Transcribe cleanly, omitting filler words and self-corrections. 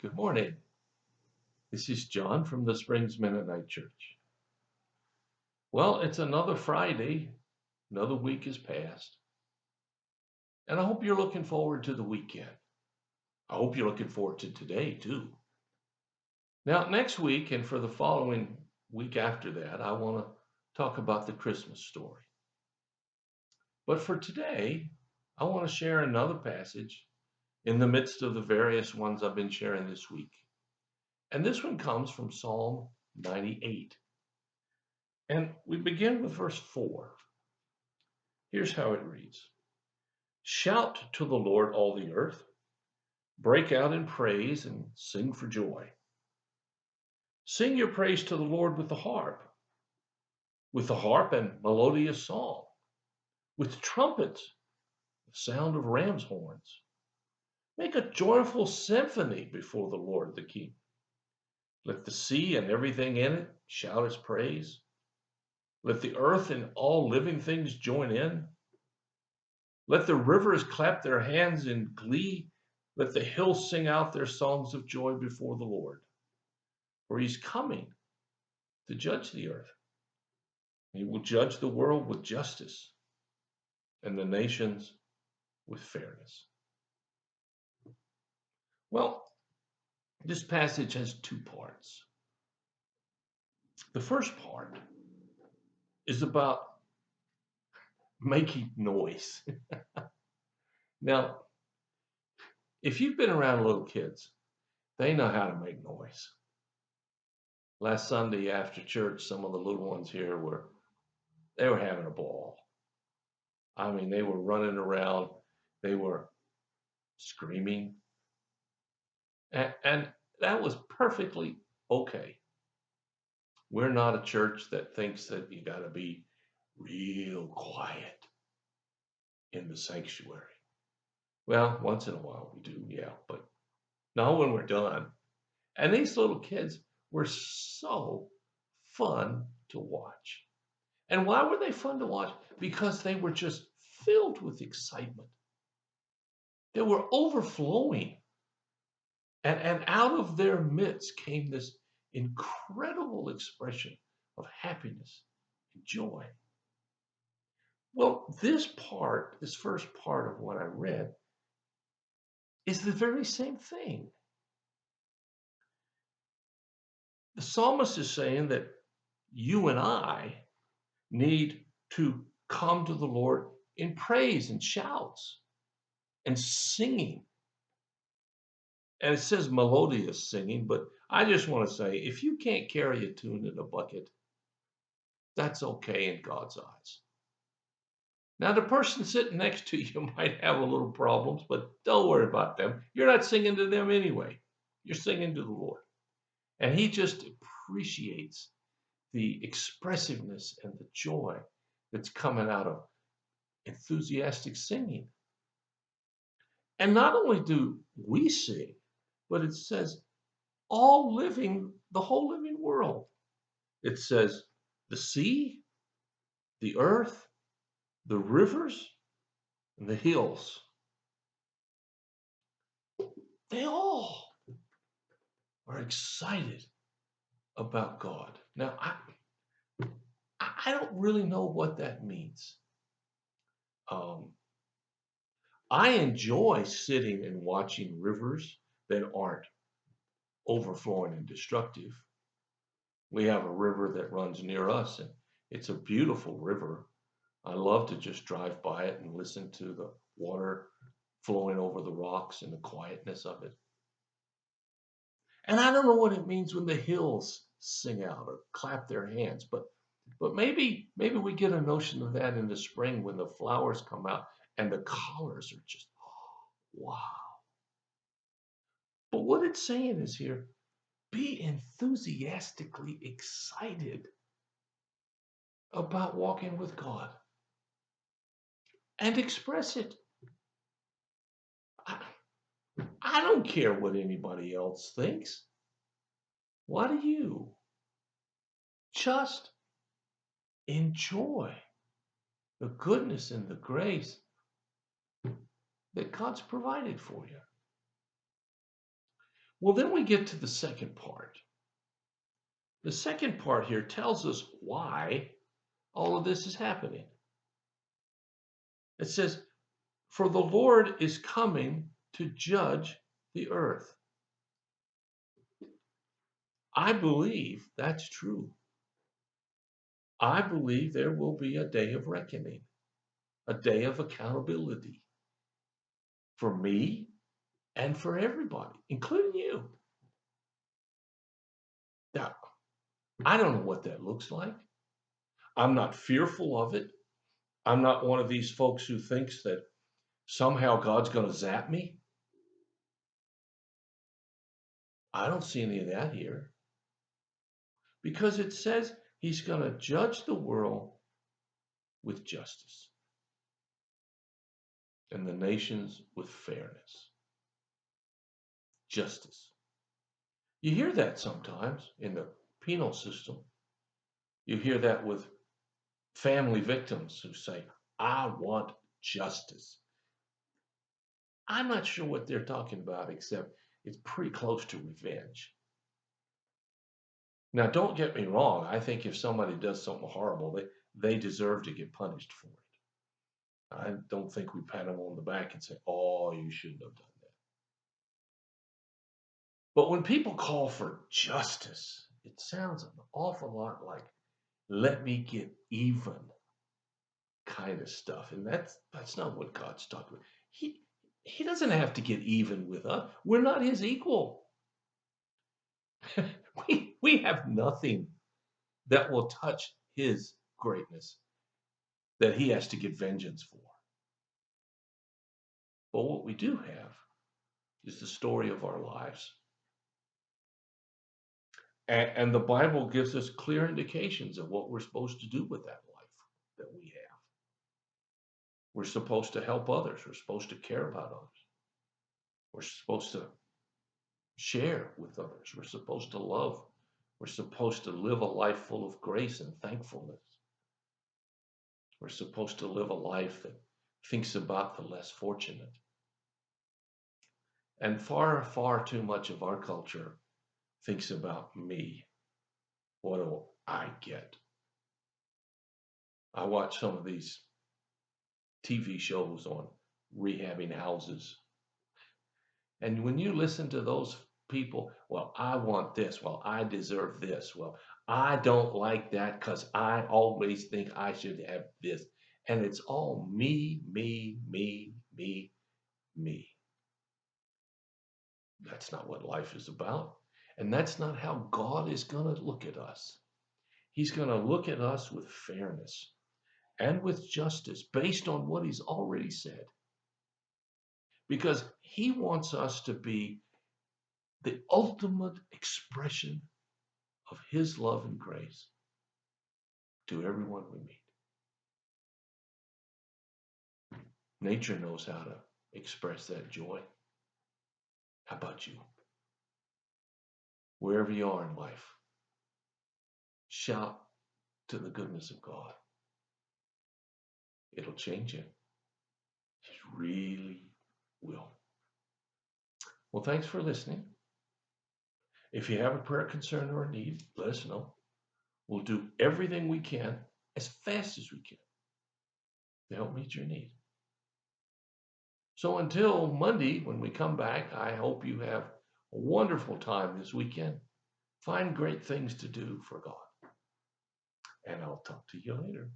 Good morning. This is John from the Springs Mennonite Church. Well, it's another Friday. Another week has passed. And I hope you're looking forward to the weekend. I hope you're looking forward to today, too. Now, next week and for the following week after that, I want to talk about the Christmas story. But for today, I want to share another passage in the midst of the various ones I've been sharing this week. And this one comes from Psalm 98. And we begin with verse 4. Here's how it reads. Shout to the Lord, all the earth. Break out in praise and sing for joy. Sing your praise to the Lord with the harp and melodious song, with trumpets, the sound of ram's horns. Make a joyful symphony before the Lord the King. Let the sea and everything in it shout its praise. Let the earth and all living things join in. Let the rivers clap their hands in glee. Let the hills sing out their songs of joy before the Lord. For he's coming to judge the earth. He will judge the world with justice and the nations with fairness. Well, this passage has two parts. The first part is about making noise. Now, if you've been around little kids, they know how to make noise. Last Sunday after church, some of the little ones here were having a ball. I mean, they were running around, they were screaming, and that was perfectly okay. We're not a church that thinks that you got to be real quiet in the sanctuary. Well, once in a while we do, yeah, but not when we're done. And these little kids were so fun to watch. And why were they fun to watch? Because they were just filled with excitement. They were overflowing. And out of their midst came this incredible expression of happiness and joy. Well, this first part of what I read, is the very same thing. The psalmist is saying that you and I need to come to the Lord in praise and shouts and singing. And it says melodious singing, but I just want to say, if you can't carry a tune in a bucket, that's okay in God's eyes. Now, the person sitting next to you might have a little problems, but don't worry about them. You're not singing to them anyway. You're singing to the Lord. And he just appreciates the expressiveness and the joy that's coming out of enthusiastic singing. And not only do we sing, but it says the whole living world. It says the sea, the earth, the rivers, and the hills. They all are excited about God. Now, I don't really know what that means. I enjoy sitting and watching rivers that aren't overflowing and destructive. We have a river that runs near us, and it's a beautiful river. I love to just drive by it and listen to the water flowing over the rocks and the quietness of it. And I don't know what it means when the hills sing out or clap their hands, but maybe we get a notion of that in the spring when the flowers come out and the colors are just wow. But what it's saying is here, be enthusiastically excited about walking with God and express it. I don't care what anybody else thinks. Why do you? Just enjoy the goodness and the grace that God's provided for you. Well, then we get to the second part. The second part here tells us why all of this is happening. It says, "For the Lord is coming to judge the earth." I believe that's true. I believe there will be a day of reckoning, a day of accountability for me and for everybody, including you. Now, I don't know what that looks like. I'm not fearful of it. I'm not one of these folks who thinks that somehow God's going to zap me. I don't see any of that here because it says he's going to judge the world with justice and the nations with fairness. Justice. You hear that sometimes in the penal system. You hear that with family victims who say, "I want justice." I'm not sure what they're talking about, except it's pretty close to revenge. Now, don't get me wrong. I think if somebody does something horrible, they deserve to get punished for it. I don't think we pat them on the back and say, "Oh, you shouldn't have done that." But when people call for justice, it sounds an awful lot like "let me get even" kind of stuff. And that's not what God's talking about. He doesn't have to get even with us. We're not his equal. we have nothing that will touch his greatness that he has to get vengeance for. But what we do have is the story of our lives. And the Bible gives us clear indications of what we're supposed to do with that life that we have. We're supposed to help others. We're supposed to care about others. We're supposed to share with others. We're supposed to love. We're supposed to live a life full of grace and thankfulness. We're supposed to live a life that thinks about the less fortunate. And far, far too much of our culture thinks about me. What do I get? I watch some of these TV shows on rehabbing houses. And when you listen to those people, "Well, I want this. Well, I deserve this. Well, I don't like that because I always think I should have this." And it's all me, me, me, me, me. That's not what life is about. And that's not how God is going to look at us. He's going to look at us with fairness and with justice based on what he's already said. Because he wants us to be the ultimate expression of his love and grace to everyone we meet. Nature knows how to express that joy. How about you? Wherever you are in life, shout to the goodness of God. It'll change you. It really will. Well, thanks for listening. If you have a prayer, concern, or a need, let us know. We'll do everything we can as fast as we can to help meet your need. So until Monday, when we come back, I hope you have a wonderful time this weekend. Find great things to do for God. And I'll talk to you later.